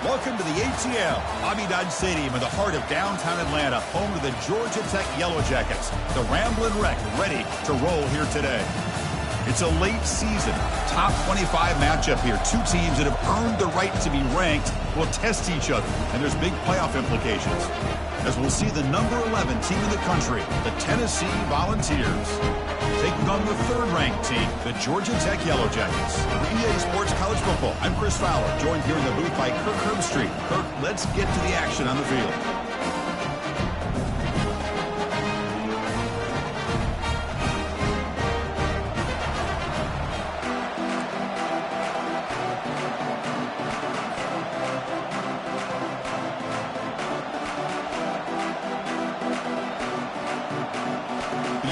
Welcome to the ATL, Abidjan Stadium in the heart of downtown Atlanta, home to the Georgia Tech Yellow Jackets. The Ramblin' Wreck ready to roll here today. It's a late season, top 25 matchup here. Two teams that have earned the right to be ranked will test each other, and there's big playoff implications. As we'll see the number 11 team in the country, the Tennessee Volunteers, taking on the third-ranked team, the Georgia Tech Yellow Jackets. For EA Sports College Football, I'm Chris Fowler, joined here in the booth by Kirk Herbstreit. Kirk, let's get to the action on the field.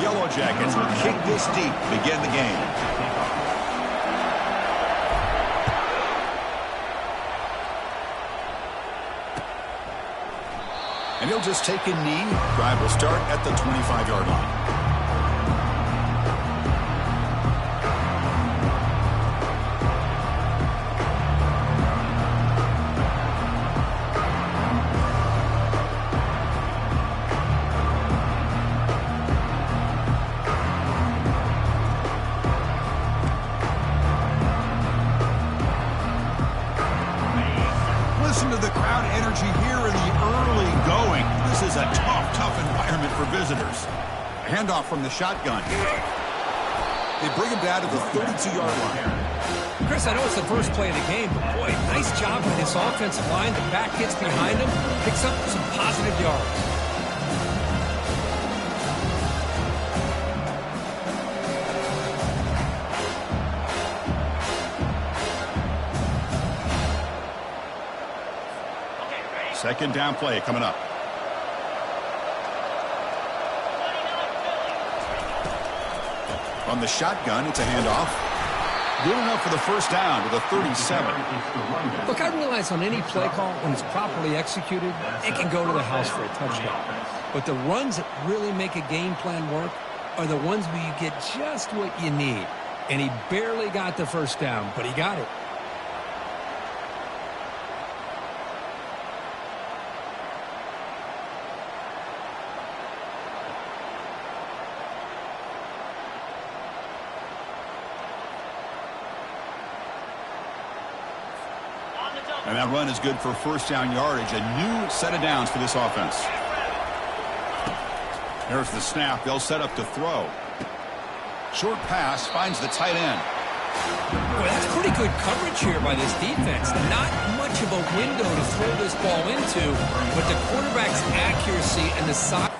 Yellow Jackets will kick this deep to begin the game. And he'll just take a knee. Drive will start at the 25-yard line. Listen to the crowd energy here in the early going. This is a tough environment for visitors. Handoff from the shotgun. They bring him down to the 32-yard line. Chris, I know it's the first play of the game, but boy, nice job with this offensive line. The back gets behind him, picks up some positive yards. Second down play coming up. From the shotgun, it's a handoff. Good enough for the first down to the 37. Look, I realize on any play call, when it's properly executed, it can go to the house for a touchdown. But the runs that really make a game plan work are the ones where you get just what you need. And he barely got the first down, but he got it. And that run is good for first down yardage. A new set of downs for this offense. There's the snap. They'll set up to throw. Short pass finds the tight end. Boy, that's pretty good coverage here by this defense. Not much of a window to throw this ball into, but the quarterback's accuracy and the size.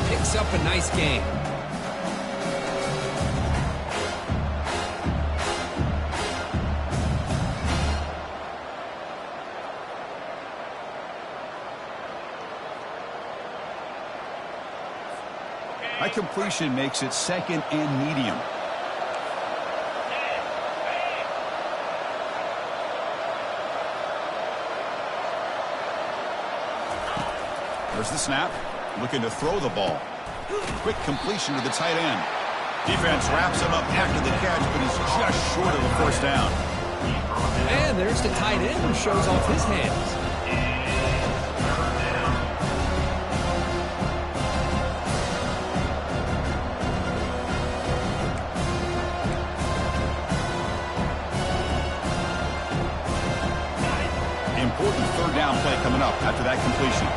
Picks up a nice game. High completion makes it second and medium. There's the snap. Looking to throw the ball. Quick completion to the tight end. Defense wraps him up after the catch, but he's just short of the first down. And there's the tight end who shows off his hands. Important third down play coming up after that completion.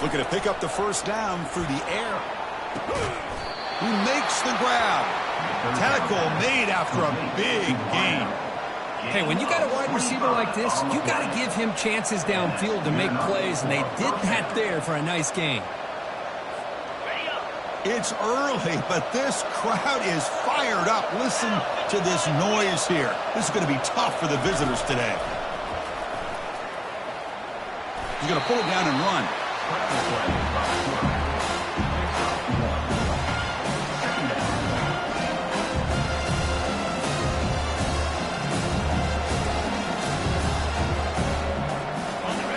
Looking to pick up the first down through the air. He makes the grab. Tackle made after a big gain. Hey, when you got a wide receiver like this, you got to give him chances downfield to make plays, and they did that there for a nice gain. It's early, but this crowd is fired up. Listen to this noise here. This is going to be tough for the visitors today. He's going to pull it down and run.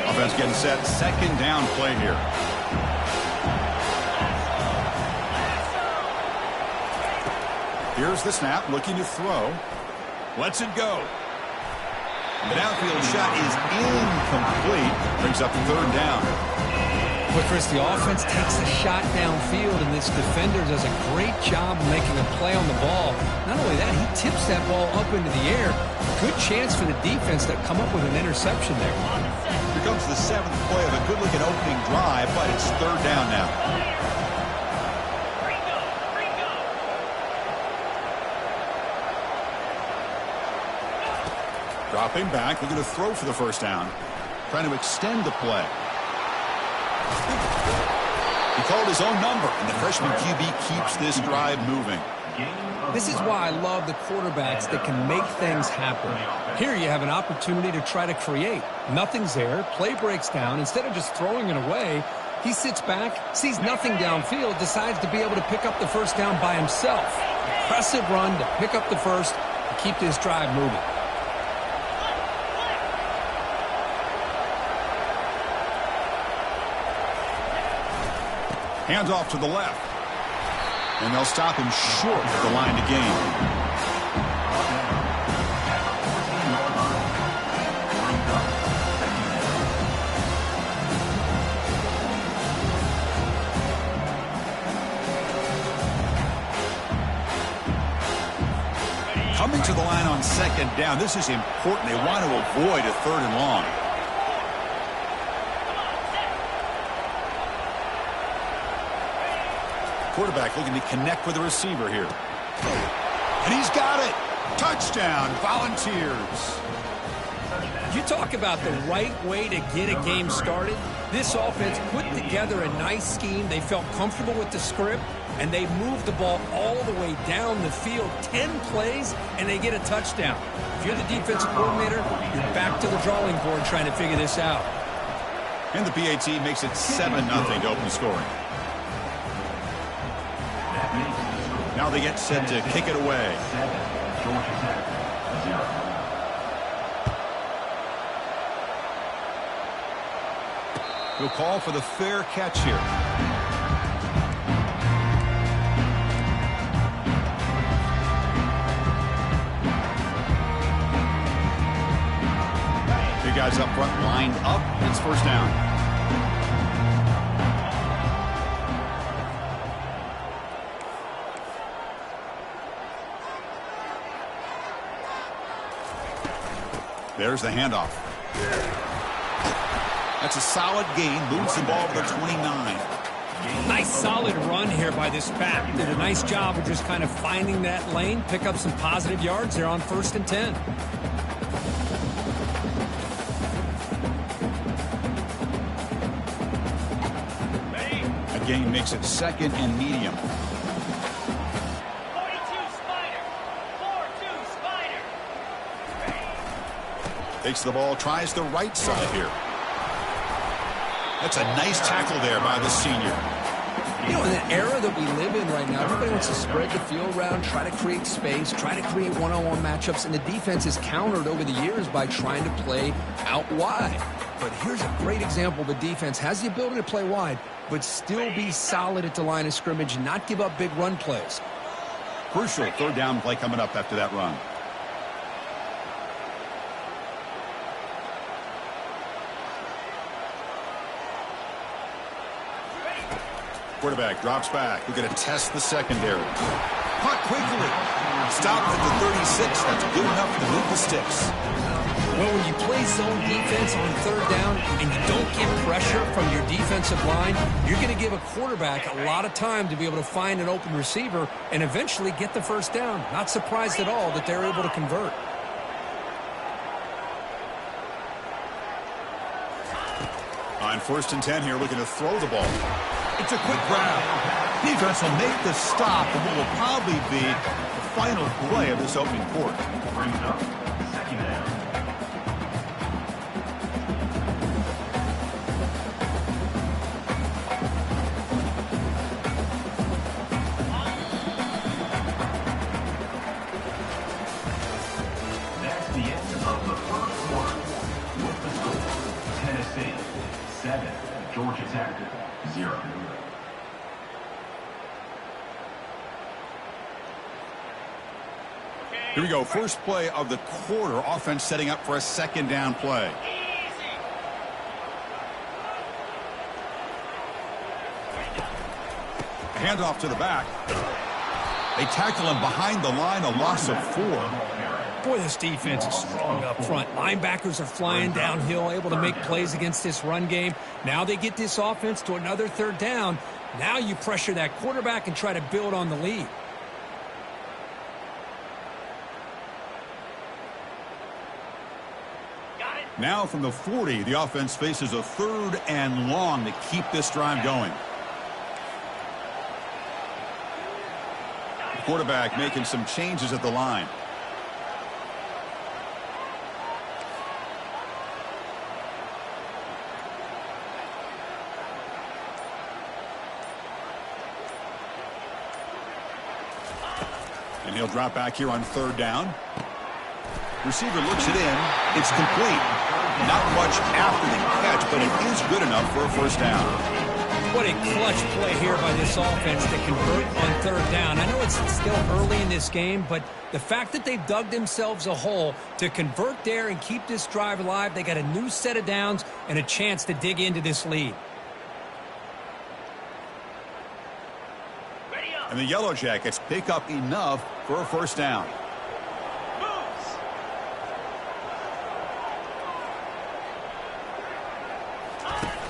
Offense getting set. Second down play here. Here's the snap, looking to throw. Lets it go. The downfield shot is incomplete. Brings up third down. But Chris, the offense takes a shot downfield, and this defender does a great job of making a play on the ball. Not only that, he tips that ball up into the air. Good chance for the defense to come up with an interception there. Here comes the seventh play of a good-looking opening drive, but it's third down now. Dropping back, looking to throw for the first down. Trying to extend the play. He called his own number, and the freshman QB keeps this drive moving. This is why I love the quarterbacks that can make things happen. Here you have an opportunity to try to create. Nothing's there. Play breaks down. Instead of just throwing it away, he sits back, sees nothing downfield, decides to be able to pick up the first down by himself. Impressive run to pick up the first and keep this drive moving. Hands off to the left. And they'll stop him short of the line to gain. Coming to the line on second down. This is important. They want to avoid a third and long. Quarterback looking to connect with the receiver here. And he's got it. Touchdown, Volunteers. You talk about the right way to get a game started. This offense put together a nice scheme. They felt comfortable with the script, and they moved the ball all the way down the field. 10 plays, and they get a touchdown. If you're the defensive coordinator, you're back to the drawing board trying to figure this out. And the PAT makes it 7-0 to open scoring. Now they get set to kick it away. He'll call for the fair catch here. Two guys up front lined up. It's first down. There's the handoff. That's a solid gain. Moves the ball to the 29. Nice solid run here by this back. Did a nice job of just kind of finding that lane, pick up some positive yards there on 1st and 10. A gain makes it second and medium. Takes the ball, tries the right side here. That's a nice tackle there by the senior. You know, in the era that we live in right now, everybody wants to spread the field around, try to create space, try to create one-on-one matchups, and the defense is countered over the years by trying to play out wide. But here's a great example. The defense has the ability to play wide, but still be solid at the line of scrimmage and not give up big run plays. Crucial third down play coming up after that run. Quarterback drops back. We're going to test the secondary. caught quickly. Stopped at the 36. That's good enough to move the sticks. Well, when you play zone defense on third down and you don't get pressure from your defensive line, you're going to give a quarterback a lot of time to be able to find an open receiver and eventually get the first down. Not surprised at all that they're able to convert. On 1st and 10 here, looking to throw the ball. It's a quick grab. Defense will make the stop, and what will probably be the final play of this opening quarter. That's the end of the first quarter. With the score, Tennessee 7, Georgia Tech 0. Here we go. First play of the quarter. Offense setting up for a second down play. Handoff to the back. They tackle him behind the line, a loss of 4. Boy, this defense is strong up front. Linebackers are flying downhill, able to make plays against this run game. Now they get this offense to another third down. Now you pressure that quarterback and try to build on the lead. Now from the 40, the offense faces a 3rd and long to keep this drive going. The quarterback making some changes at the line. And he'll drop back here on 3rd down. Receiver looks it in. It's complete. Not much after the catch, but it is good enough for a first down. What a clutch play here by this offense to convert on 3rd down. I know it's still early in this game, but the fact that they've dug themselves a hole to convert there and keep this drive alive, they got a new set of downs and a chance to dig into this lead. And the Yellow Jackets pick up enough for a first down.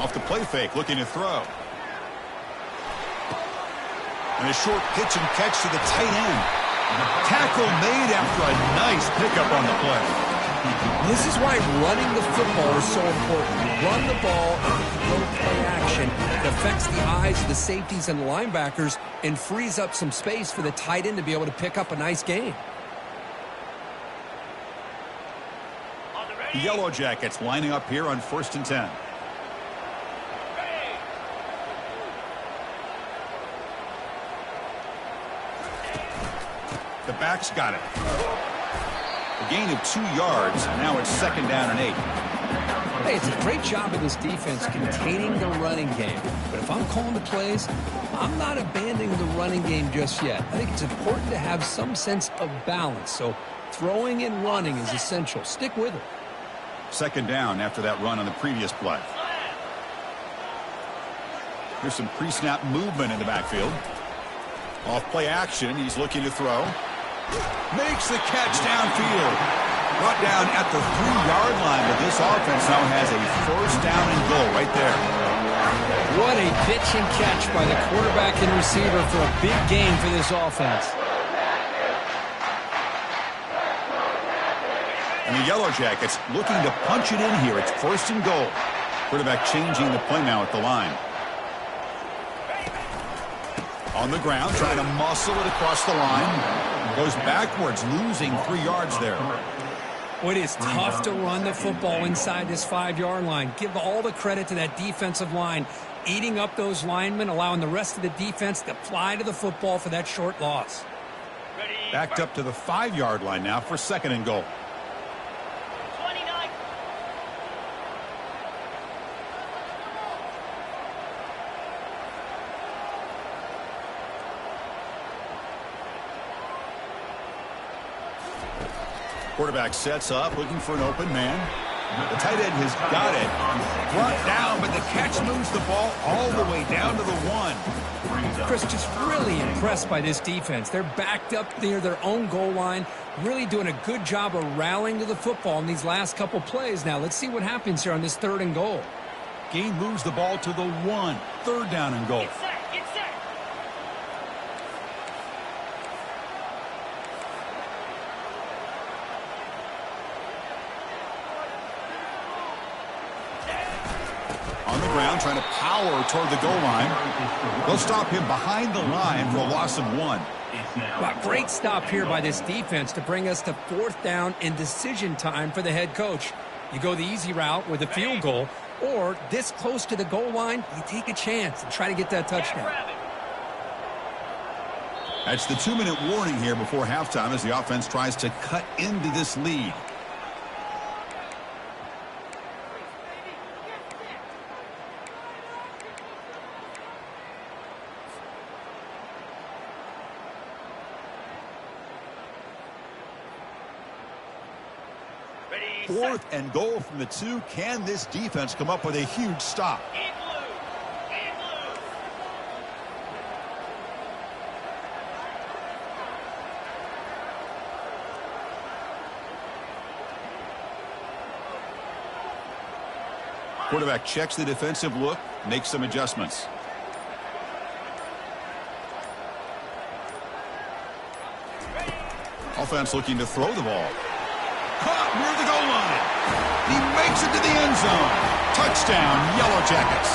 Off the play fake, looking to throw. And a short pitch and catch to the tight end. Tackle made after a nice pickup on the play. This is why running the football is so important. Run the ball and go play action. It affects the eyes of the safeties and the linebackers and frees up some space for the tight end to be able to pick up a nice gain. The Yellow Jackets lining up here on 1st and 10. The back's got it. A gain of 2 yards. Now it's 2nd down and 8. Hey, it's a great job of this defense containing the running game. But if I'm calling the plays, I'm not abandoning the running game just yet. I think it's important to have some sense of balance. So throwing and running is essential. Stick with it. 2nd down after that run on the previous play. Here's some pre-snap movement in the backfield. Off play action. He's looking to throw. Makes the catch downfield. Brought down at the 3-yard line, but this offense now has a first down and goal right there. What a pitch and catch by the quarterback and receiver for a big gain for this offense. And the Yellow Jackets looking to punch it in here. It's 1st and goal. Quarterback changing the play now at the line. On the ground, trying to muscle it across the line. Goes backwards, losing 3 yards there. It is tough to run the football inside this 5-yard line. Give all the credit to that defensive line, eating up those linemen, allowing the rest of the defense to fly to the football for that short loss. Backed up to the 5-yard line now for 2nd and goal. Quarterback sets up, looking for an open man. The tight end has got it. Brought down, but the catch moves the ball all the way down to the 1. Chris, just really impressed by this defense. They're backed up near their own goal line, really doing a good job of rallying to the football in these last couple plays. Now, let's see what happens here on this 3rd and goal. Gain moves the ball to the 1. 3rd down and goal. Get set. On the ground, trying to power toward the goal line. They'll stop him behind the line for a loss of 1. Well, great stop here by this defense to bring us to 4th down and decision time for the head coach. You go the easy route with a field goal, or this close to the goal line, you take a chance and try to get that touchdown. That's the 2-minute warning here before halftime as the offense tries to cut into this lead. Ready, 4th and goal from the 2. Can this defense come up with a huge stop? Quarterback checks the defensive look, makes some adjustments. Offense looking to throw the ball. Caught near the goal line. He makes it to the end zone. Touchdown, Yellow Jackets.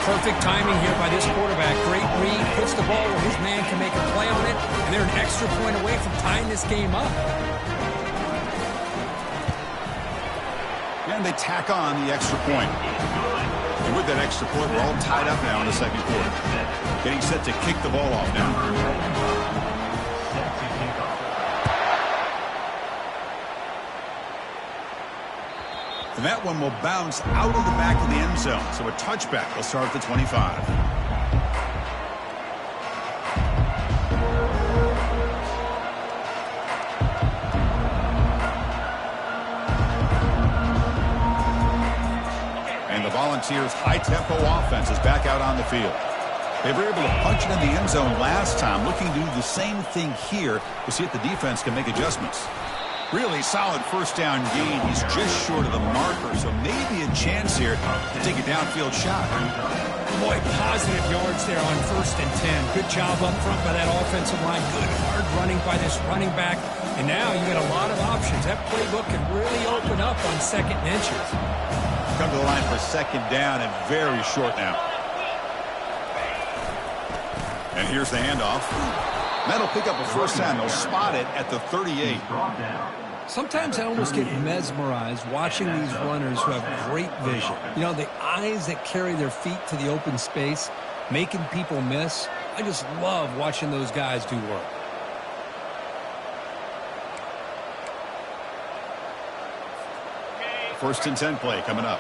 Perfect timing here by this quarterback. Great read, puts the ball where his man can make a play on it, and they're an extra point away from tying this game up. And they tack on the extra point. And with that extra point, we're all tied up now in the 2nd quarter. Getting set to kick the ball off now. And that one will bounce out of the back of the end zone. So a touchback will start at the 25. And the Volunteers' high-tempo offense is back out on the field. They were able to punch it in the end zone last time, looking to do the same thing here to see if the defense can make adjustments. Really solid 1st down gain. He's just short of the marker, so maybe a chance here to take a downfield shot. Boy, positive yards there on 1st and 10. Good job up front by that offensive line. Good hard running by this running back. And now you got a lot of options. That playbook can really open up on 2nd and inches. Come to the line for 2nd down and very short now. And here's the handoff. That'll pick up a 1st down. They'll spot it at the 38. Sometimes I almost get mesmerized watching these runners who have great vision. You know, the eyes that carry their feet to the open space, making people miss. I just love watching those guys do work. First and 10 play coming up.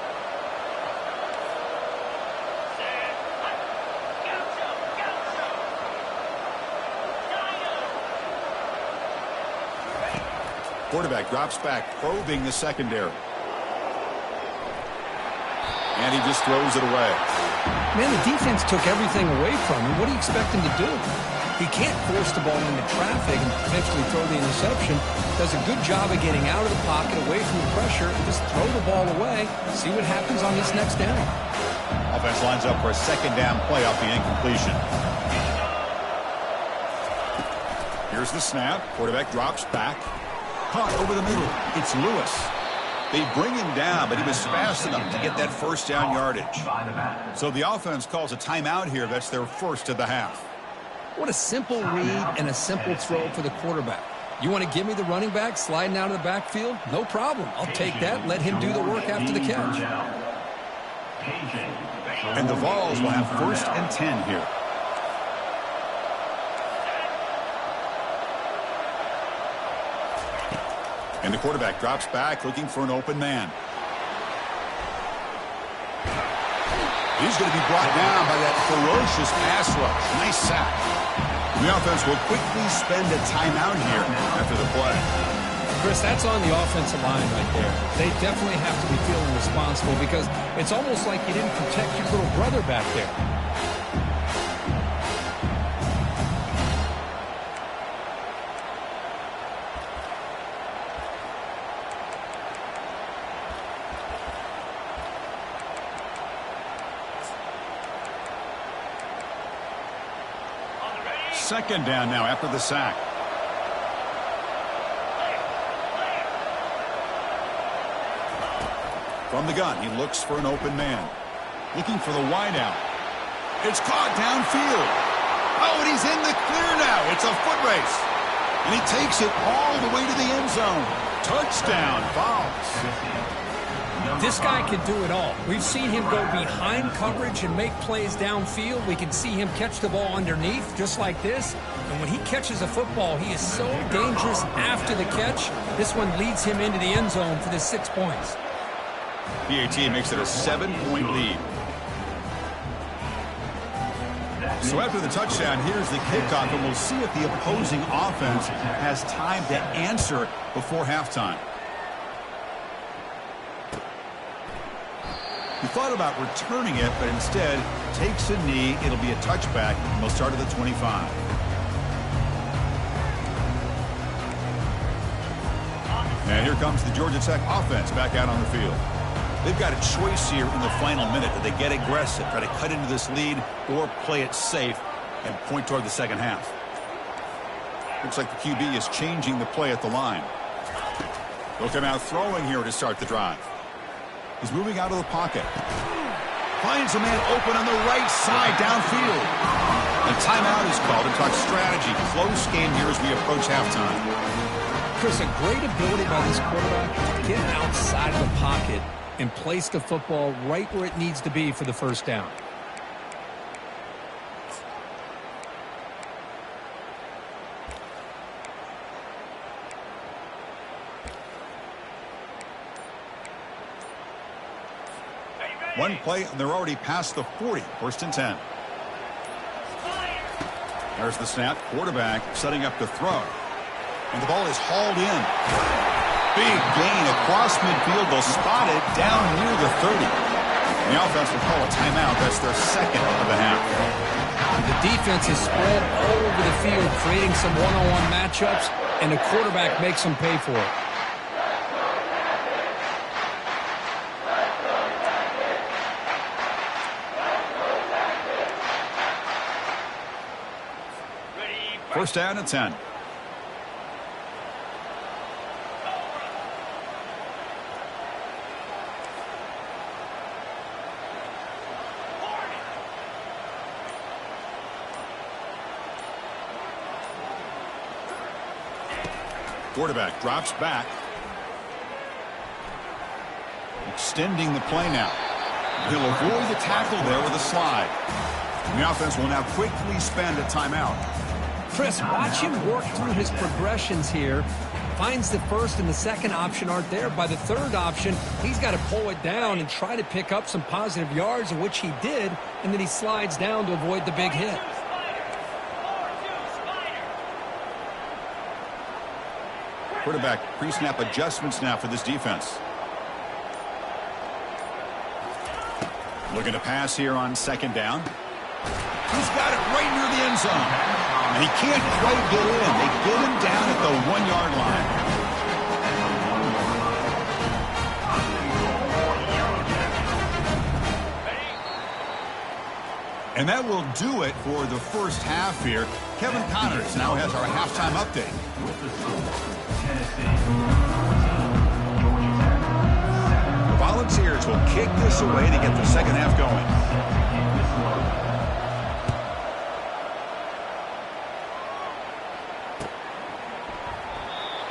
Quarterback drops back, probing the secondary. And he just throws it away. Man, the defense took everything away from him. What do you expect him to do? He can't force the ball into traffic and potentially throw the interception. Does a good job of getting out of the pocket, away from the pressure, and just throw the ball away. See what happens on this next down. Offense lines up for a 2nd down play off the incompletion. Here's the snap. Quarterback drops back. Caught over the middle. It's Lewis. They bring him down, but he was fast enough to get that 1st down yardage. So the offense calls a timeout here. That's their 1st of the half. What a simple read and a simple throw for the quarterback. You want to give me the running back sliding out of the backfield? No problem. I'll take that. Let him do the work after the catch. And the Vols will have 1st and 10 here. And the quarterback drops back, looking for an open man. He's going to be brought down by that ferocious pass rush. Nice sack. The offense will quickly spend a timeout here after the play. Chris, that's on the offensive line right there. They definitely have to be feeling responsible because it's almost like you didn't protect your little brother back there. Second down now after the sack. From the gun, he looks for an open man. Looking for the wideout. It's caught downfield. Oh, and he's in the clear now. It's a foot race. And he takes it all the way to the end zone. Touchdown, Vols. This guy can do it all. We've seen him go behind coverage and make plays downfield. We can see him catch the ball underneath, just like this. And when he catches a football, he is so dangerous after the catch. This one leads him into the end zone for the 6 points. PAT makes it a 7-point lead. So after the touchdown, here's the kickoff, and we'll see if the opposing offense has time to answer before halftime. He thought about returning it, but instead takes a knee. It'll be a touchback, and they'll start at the 25. And here comes the Georgia Tech offense back out on the field. They've got a choice here in the final minute. Do they get aggressive, try to cut into this lead, or play it safe and point toward the second half? Looks like the QB is changing the play at the line. They'll come out throwing here to start the drive. He's moving out of the pocket. Finds a man open on the right side downfield. And timeout is called to talk strategy. Close game here as we approach halftime. Chris, a great ability by this quarterback to get outside of the pocket and place the football right where it needs to be for the first down. One play, and they're already past the 40. First and 10. There's the snap. Quarterback setting up to throw. And the ball is hauled in. Big gain across midfield. They'll spot it down near the 30. And the offense will call a timeout. That's their second of the half. The defense is spread all over the field, creating some one-on-one matchups, and the quarterback makes them pay for it. First down at 10. Quarterback drops back. Extending the play now. He'll avoid the tackle there with a slide. And the offense will now quickly spend a timeout. Chris, watch him work through his progressions here. Finds the first and the second option aren't there. By the third option, he's got to pull it down and try to pick up some positive yards, of which he did, and then he slides down to avoid the big hit. Quarterback pre-snap adjustments now for this defense. Looking to pass here on second down. He's got it right near the end zone. And he can't quite get in. They get him down at the 1-yard line. And that will do it for the first half here. Kevin Connors now has our halftime update. The Volunteers will kick this away to get the second half going.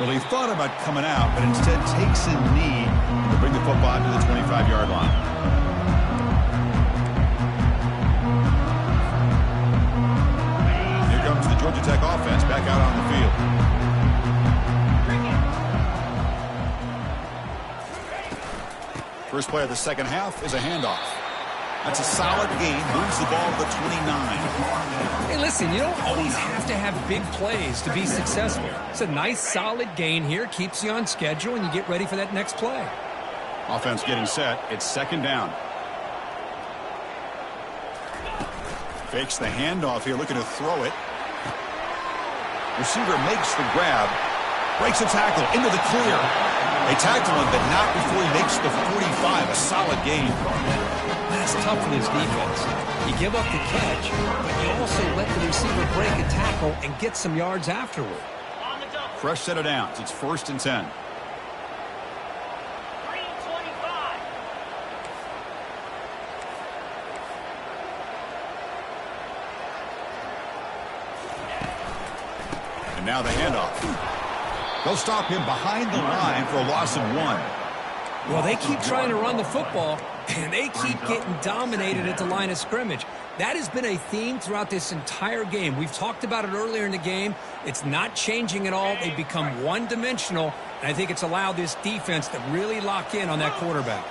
Well, he thought about coming out, but instead takes a knee to bring the football to the 25-yard line. Here comes the Georgia Tech offense back out on the field. First play of the second half is a handoff. That's a solid gain. Moves the ball to the 29. Hey, listen, you don't always have to have big plays to be successful. It's a nice, solid gain here. Keeps you on schedule, and you get ready for that next play. Offense getting set. It's second down. Fakes the handoff here, looking to throw it. Receiver makes the grab. Breaks a tackle into the clear. They tackle him, but not before he makes the 45. A solid gain. That's tough for this defense. You give up the catch, but you also let the receiver break a tackle and get some yards afterward. Fresh set of downs. It's 1st and 10. And now the handoff. They'll stop him behind the line for a loss of 1. Well, they keep trying to run the football, and they keep getting dominated at the line of scrimmage. That has been a theme throughout this entire game. We've talked about it earlier in the game. It's not changing at all. They've become one-dimensional, and I think it's allowed this defense to really lock in on that quarterback.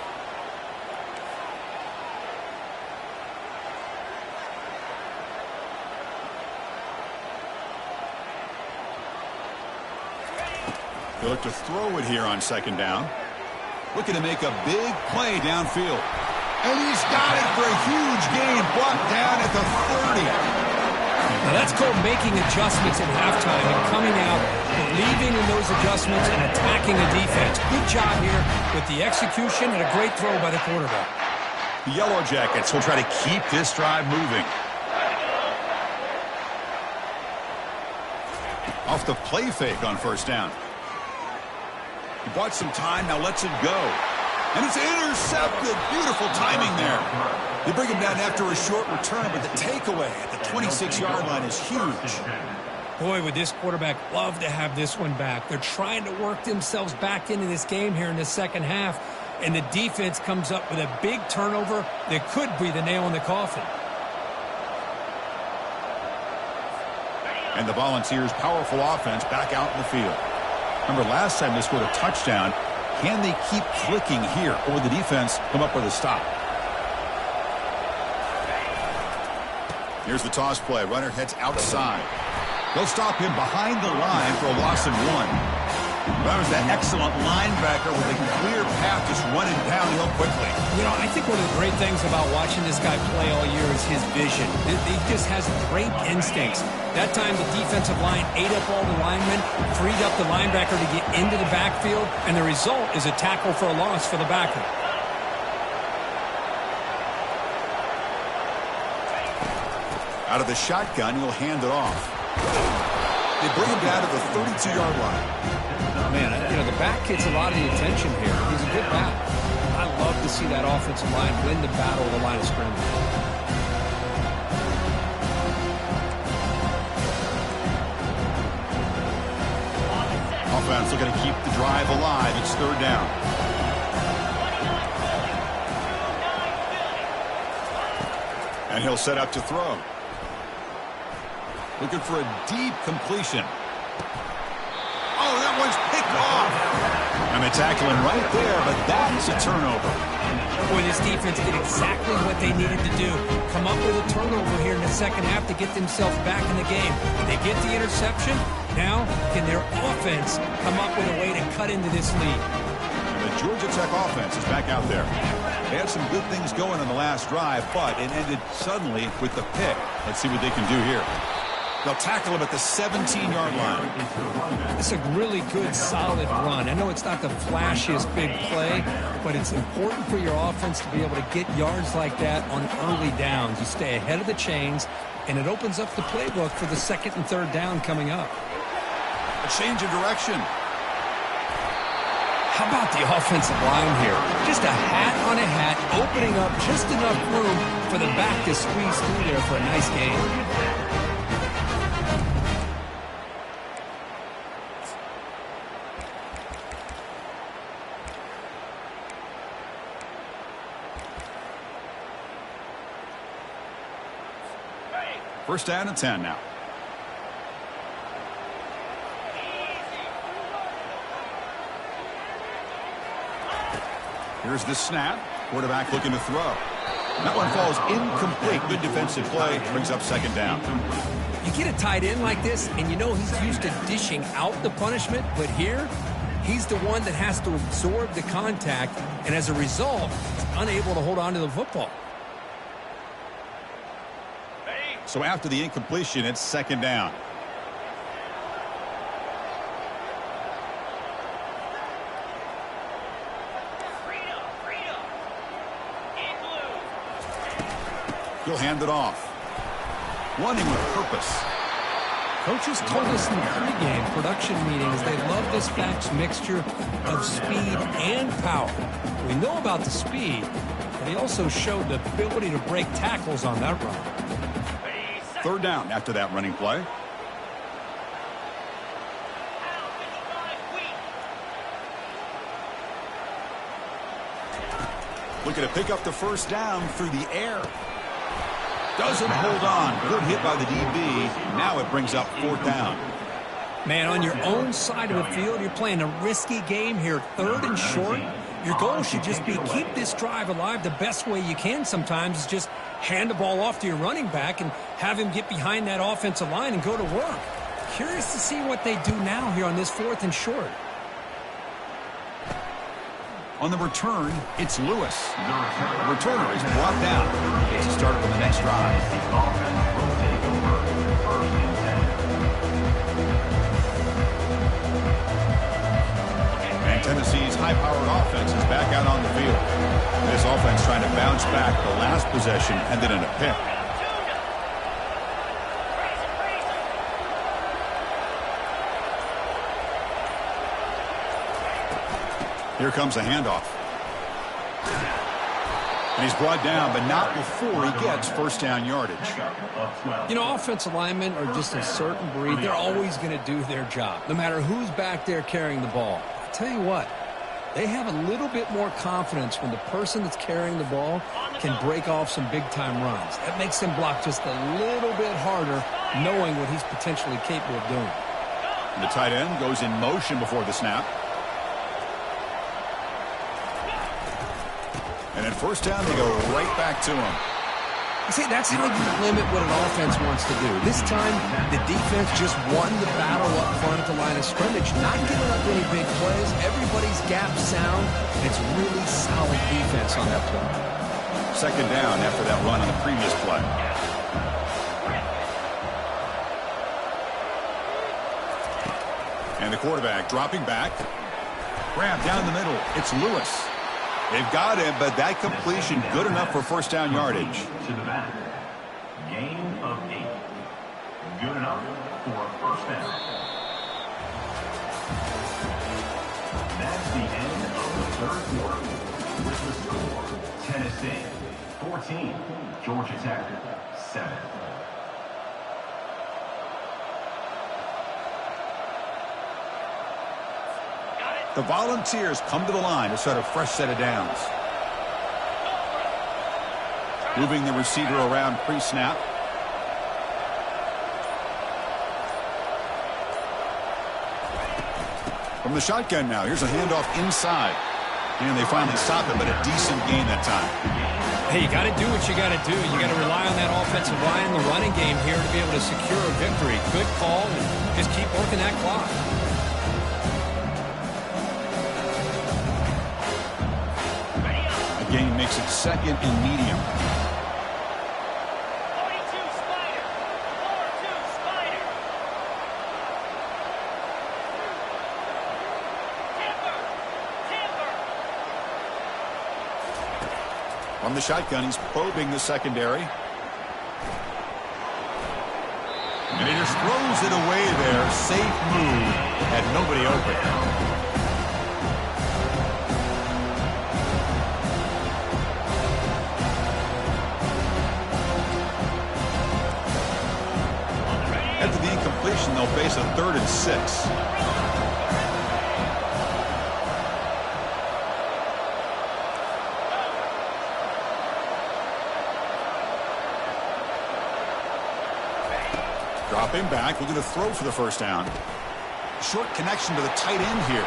They look to throw it here on 2nd down. Looking to make a big play downfield. And he's got it for a huge gain, brought down at the 30. Now that's called making adjustments at halftime and coming out, believing in those adjustments and attacking a defense. Good job here with the execution and a great throw by the quarterback. The Yellow Jackets will try to keep this drive moving. Off the play fake on 1st down. He bought some time, now lets it go. And it's intercepted. Beautiful timing there. They bring him down after a short return, but the takeaway at the 26-yard line is huge. Boy, would this quarterback love to have this one back. They're trying to work themselves back into this game here in the 2nd half, and the defense comes up with a big turnover that could be the nail in the coffin. And the Volunteers' powerful offense back out in the field. Remember, last time they scored a touchdown. Can they keep clicking here, or will the defense come up with a stop? Here's the toss play. Runner heads outside. They'll stop him behind the line for a loss of 1. That was that excellent linebacker with a clear path just running downhill quickly. You know, I think one of the great things about watching this guy play all year is his vision. He just has great instincts. That time the defensive line ate up all the linemen, freed up the linebacker to get into the backfield, and the result is a tackle for a loss for the backer. Out of the shotgun, he'll hand it off. They bring him down to the 32-yard line. Man, you know, the back gets a lot of the attention here. He's a good back. I love to see that offensive line win the battle of the line of scrimmage. Offense looking to keep the drive alive. It's 3rd down. And he'll set up to throw. Looking for a deep completion. Oh, that one's picked off. And they tackle him right there, but that's a turnover. Boy, this defense did exactly what they needed to do. Come up with a turnover here in the 2nd half to get themselves back in the game. They get the interception. Now, can their offense come up with a way to cut into this lead? And the Georgia Tech offense is back out there. They had some good things going on the last drive, but it ended suddenly with the pick. Let's see what they can do here. They'll tackle him at the 17-yard line. It's a really good, solid run. I know it's not the flashiest big play, but it's important for your offense to be able to get yards like that on early downs. You stay ahead of the chains, and it opens up the playbook for the 2nd and 3rd down coming up. A change of direction. How about the offensive line here? Just a hat on a hat, opening up just enough room for the back to squeeze through there for a nice gain. First down and 10 now. Here's the snap. Quarterback looking to throw. That one falls incomplete. Good defensive play. Brings up 2nd down. You get a tight end like this, and you know he's used to dishing out the punishment, but here, he's the one that has to absorb the contact, and as a result, he's unable to hold on to the football. So after the incompletion, it's 2nd down. He'll hand it off. Running with purpose. Coaches told us in the pregame production meetings they love this back's mixture of speed and power. We know about the speed, but he also showed the ability to break tackles on that run. Third down after that running play. Looking to pick up the first down through the air. Doesn't hold on. Good hit by the DB. Now it brings up fourth down. Man, on your own side of the field, you're playing a risky game here, third and short. Your goal should just be keep this drive alive the best way you can sometimes is just hand the ball off to your running back and have him get behind that offensive line and go to work. Curious to see what they do now here on this fourth and short. On the return, it's Lewis. The returner is brought down. Gets started on the next drive. And Tennessee's high-powered offense is back out on the field. This offense trying to bounce back. The last possession ended in a pick. Here comes a handoff. And he's brought down, but not before he gets first down yardage. You know, offensive linemen are just a certain breed. They're always going to do their job, no matter who's back there carrying the ball. I'll tell you what, they have a little bit more confidence when the person that's carrying the ball can break off some big-time runs. That makes them block just a little bit harder, knowing what he's potentially capable of doing. And the tight end goes in motion before the snap. And at first down, they go right back to him. You see, that's how you limit what an offense wants to do. This time, the defense just won the battle up front at the line of scrimmage, not giving up any big plays. Everybody's gap sound. It's really solid defense on that play. Second down after that run on the previous play. And the quarterback dropping back. Grab down the middle. It's Lewis. They've got him, but that completion good enough for first down yardage. To the back. Gain of 8. Good enough for a first down. That's the end of the third quarter. With the score, Tennessee 14, Georgia Tech 7. The Volunteers come to the line to start a fresh set of downs. Moving the receiver around pre-snap. From the shotgun now, here's a handoff inside. And they finally stop him, but a decent gain that time. Hey, you got to do what you got to do. You got to rely on that offensive line, the running game here to be able to secure a victory. Good call, and just keep working that clock. Gain makes it second and medium. 42 Spider. 4-2 Spider. Timber. From the shotgun, he's probing the secondary. And he just throws it away there. Safe move. Had nobody open. After the incompletion, they'll face a 3rd and 6. Dropping back, looking to throw for the first down. Short connection to the tight end here.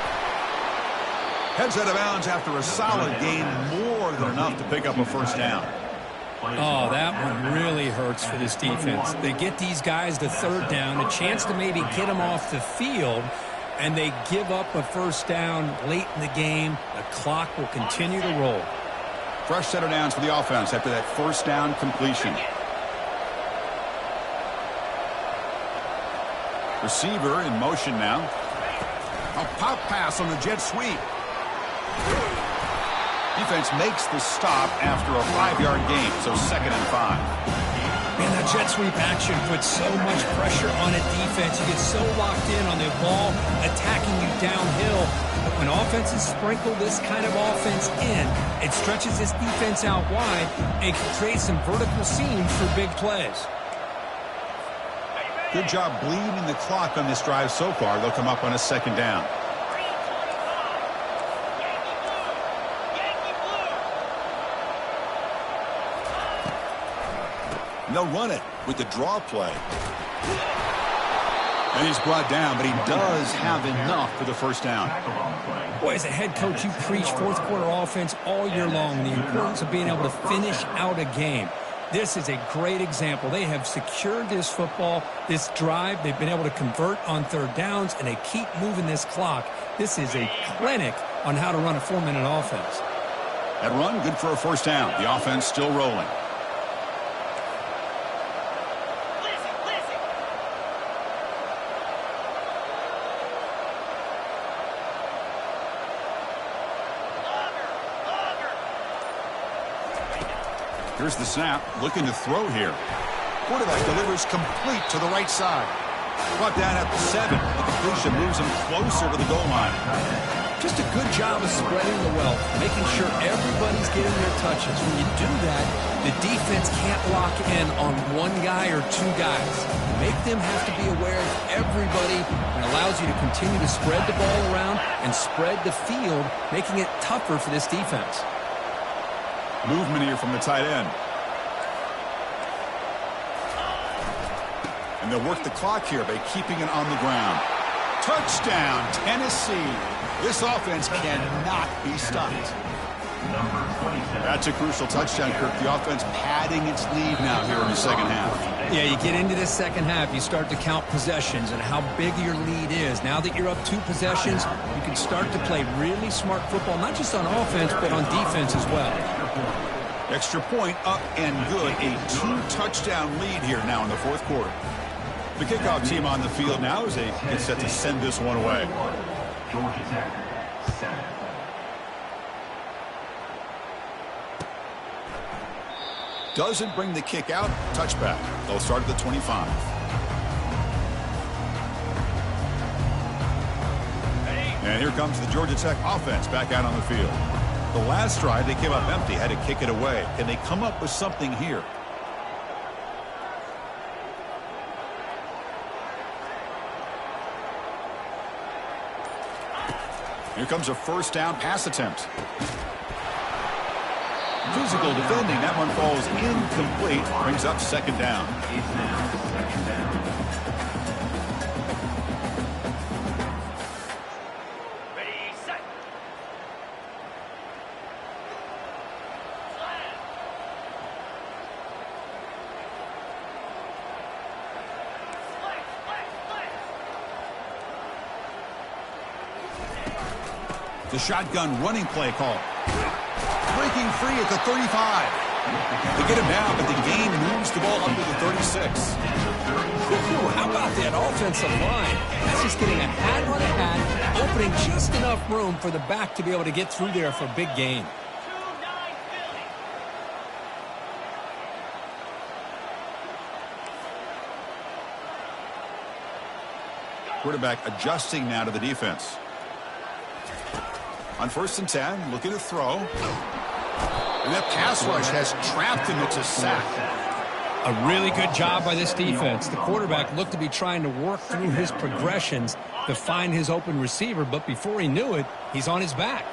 Heads out of bounds after a solid gain, more than enough to pick up a first down. Oh, that one really hurts for this defense. They get these guys to third down, a chance to maybe get them off the field, and they give up a first down late in the game. The clock will continue to roll. Fresh set of downs for the offense after that first down completion. Receiver in motion now. A pop pass on the jet sweep. Defense makes the stop after a 5-yard gain, so 2nd and 5. jet sweep action puts so much pressure on a defense. You get so locked in on the ball attacking you downhill. But when offenses sprinkle this kind of offense in, it stretches this defense out wide and can create some vertical seams for big plays. Good job bleeding the clock on this drive so far. They'll come up on a second down. And they'll run it with the draw play. And he's brought down, but he does have enough for the first down. Boy, as a head coach, you preach fourth quarter offense all year long, the importance of being able to finish out a game. This is a great example. They have secured this football, this drive. They've been able to convert on third downs, and they keep moving this clock. This is a clinic on how to run a 4-minute offense. That run, good for a first down. The offense still rolling. Here's the snap, looking to throw here. Quarterback delivers complete to the right side. Brought down at the 7. The completion moves him closer to the goal line. Just a good job of spreading the wealth, making sure everybody's getting their touches. When you do that, the defense can't lock in on one guy or two guys. Make them have to be aware of everybody, and allows you to continue to spread the ball around and spread the field, making it tougher for this defense. Movement here from the tight end. And they'll work the clock here by keeping it on the ground. Touchdown, Tennessee. This offense cannot be stopped. That's a crucial touchdown, Kirk. The offense padding its lead now here in the second half. Yeah, you get into this second half, you start to count possessions and how big your lead is. Now that you're up 2 possessions, you can start to play really smart football, not just on offense, but on defense as well. Extra point up and good. A 2-touchdown lead here now in the fourth quarter. The kickoff team on the field now as they get set to send this one away. Georgia Tech, 7. Doesn't bring the kick out. Touchback. They'll start at the 25. And here comes the Georgia Tech offense back out on the field. The last drive, they came up empty, had to kick it away. Can they come up with something here? Here comes a first down pass attempt. Physical defending. That one falls incomplete. Brings up second down. Ready, set. The shotgun running play call. Breaking free at the 35. They get him down, but the gain moves the ball up to the 36. Ooh, how about that offensive line? That's just getting a hat on a hat, opening just enough room for the back to be able to get through there for a big gain. 2-9 Philly. Quarterback adjusting now to the defense. On 1st and 10, looking to throw. And that pass rush has trapped him. It's a sack. A really good job by this defense. The quarterback looked to be trying to work through his progressions to find his open receiver, but before he knew it, he's on his back.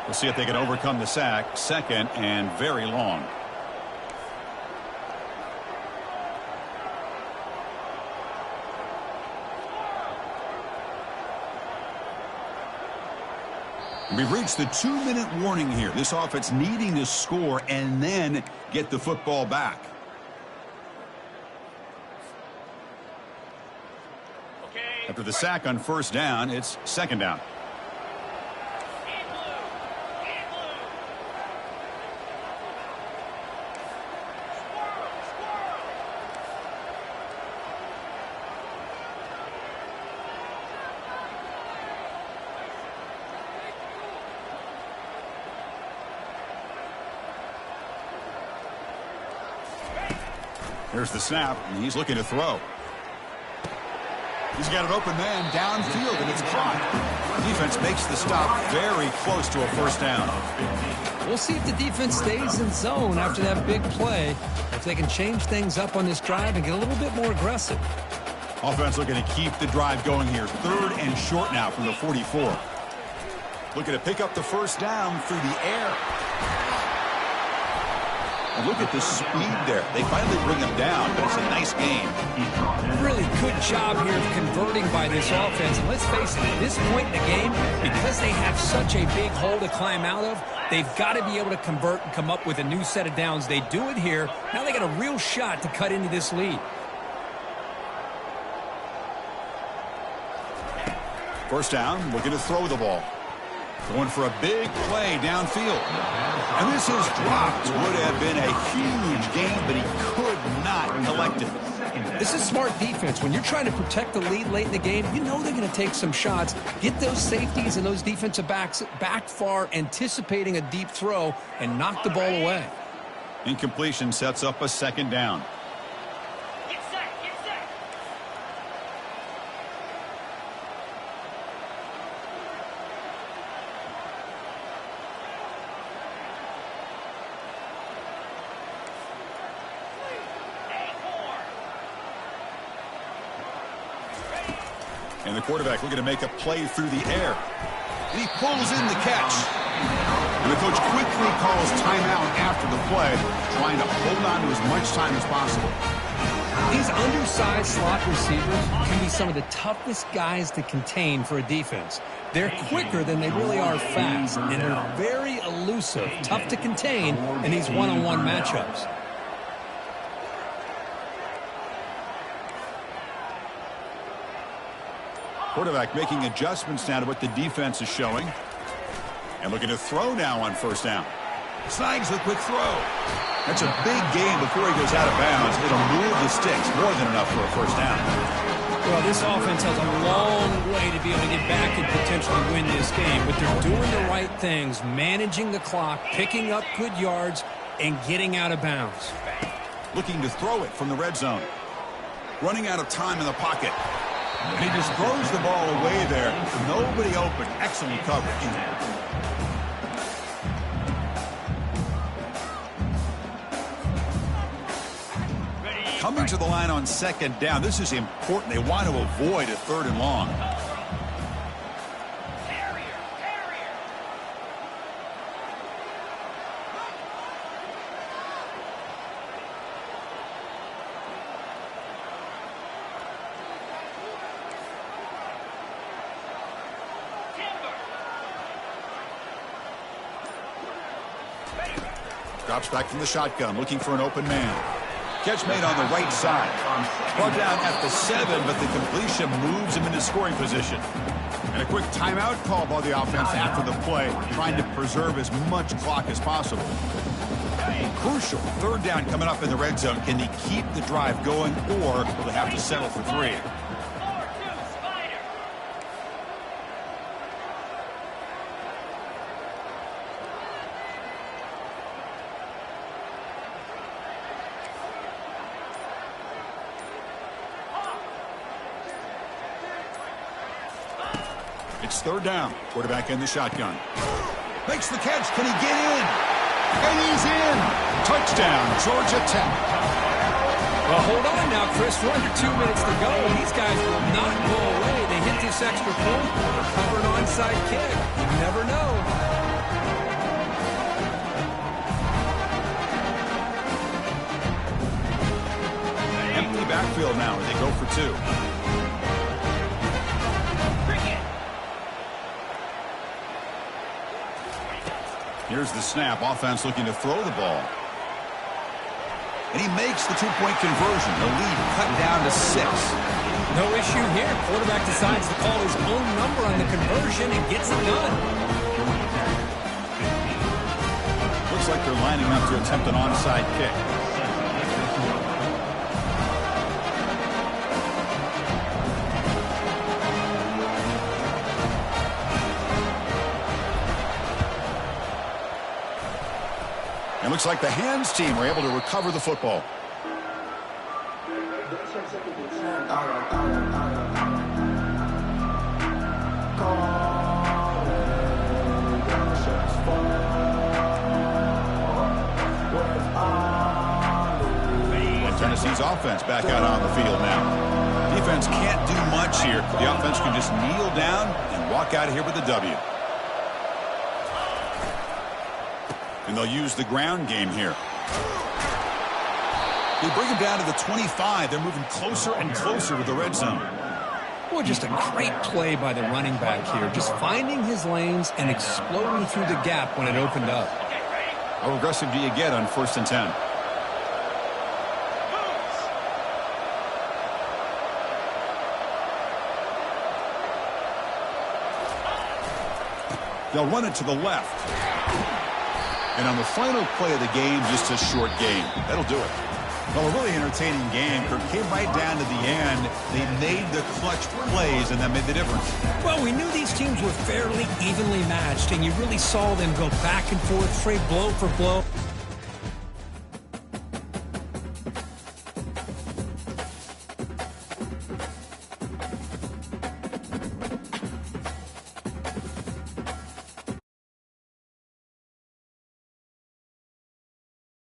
We'll see if they can overcome the sack. Second and very long. We've reached the 2-minute warning here. This offense needing to score and then get the football back. Okay. After the sack on 1st down, it's 2nd down. In blue. In blue. Squirrel. Here's the snap, and he's looking to throw. He's got an open man downfield, and it's caught. Defense makes the stop very close to a first down. We'll see if the defense stays in zone after that big play, if they can change things up on this drive and get a little bit more aggressive. Offense looking to keep the drive going here. 3rd and short now from the 44. Looking to pick up the first down through the air. And look at the speed there. They finally bring him down, but it's a nice game. Really good job here of converting by this offense. And let's face it, at this point in the game, because they have such a big hole to climb out of, they've got to be able to convert and come up with a new set of downs. They do it here. Now they got a real shot to cut into this lead. First down, looking to throw the ball. Going for a big play downfield. And this is dropped. Would have been a huge gain, but he could not collect it. This is smart defense. When you're trying to protect the lead late in the game, you know they're going to take some shots. Get those safeties and those defensive backs back far, anticipating a deep throw, and knock the ball away. Incompletion sets up a second down. Get set, get set. And the quarterback looking to make a play through the air. And he pulls in the catch. And the coach quickly calls timeout after the play, trying to hold on to as much time as possible. These undersized slot receivers can be some of the toughest guys to contain for a defense. They're quicker than they really are fast, and they're very elusive, tough to contain in these one-on-one matchups. Quarterback making adjustments now to what the defense is showing. And looking to throw now on first down. Snags the quick throw. That's a big gain before he goes out of bounds. It'll move the sticks more than enough for a first down. Well, this offense has a long way to be able to get back and potentially win this game. But they're doing the right things, managing the clock, picking up good yards, and getting out of bounds. Looking to throw it from the red zone. Running out of time in the pocket. And he just throws the ball away there. Nobody open. Excellent coverage. Coming to the line on second down. This is important. They want to avoid a 3rd and long. Drops back from the shotgun, looking for an open man. Catch made on the right side. Brought down at the 7, but the completion moves him into scoring position. And a quick timeout call by the offense after the play, trying to preserve as much clock as possible. Crucial 3rd down coming up in the red zone. Can they keep the drive going, or will they have to settle for 3? It's 3rd down. Quarterback in the shotgun. Makes the catch. Can he get in? And he's in. Touchdown, Georgia Tech. Well, hold on now, Chris. We're under 2 minutes to go. These guys will not go away. They hit this extra point, cover an onside kick. You never know. Empty backfield now. They go for 2. Here's the snap. Offense looking to throw the ball. And he makes the 2-point conversion. The lead cut down to 6. No issue here. Quarterback decides to call his own number on the conversion and gets it done. Looks like they're lining up to attempt an onside kick. It looks like the hands team were able to recover the football. Tennessee's offense back out on the field now. Defense can't do much here. The offense can just kneel down and walk out of here with a W. And they'll use the ground game here. They bring him down to the 25. They're moving closer and closer to the red zone. Boy, just a great play by the running back here. Just finding his lanes and exploding through the gap when it opened up. How aggressive do you get on 1st and 10? They'll run it to the left. And on the final play of the game, just a short gain. That'll do it. Well, a really entertaining game. Kirk came right down to the end. They made the clutch plays, and that made the difference. Well, we knew these teams were fairly evenly matched, and you really saw them go back and forth, trade blow for blow.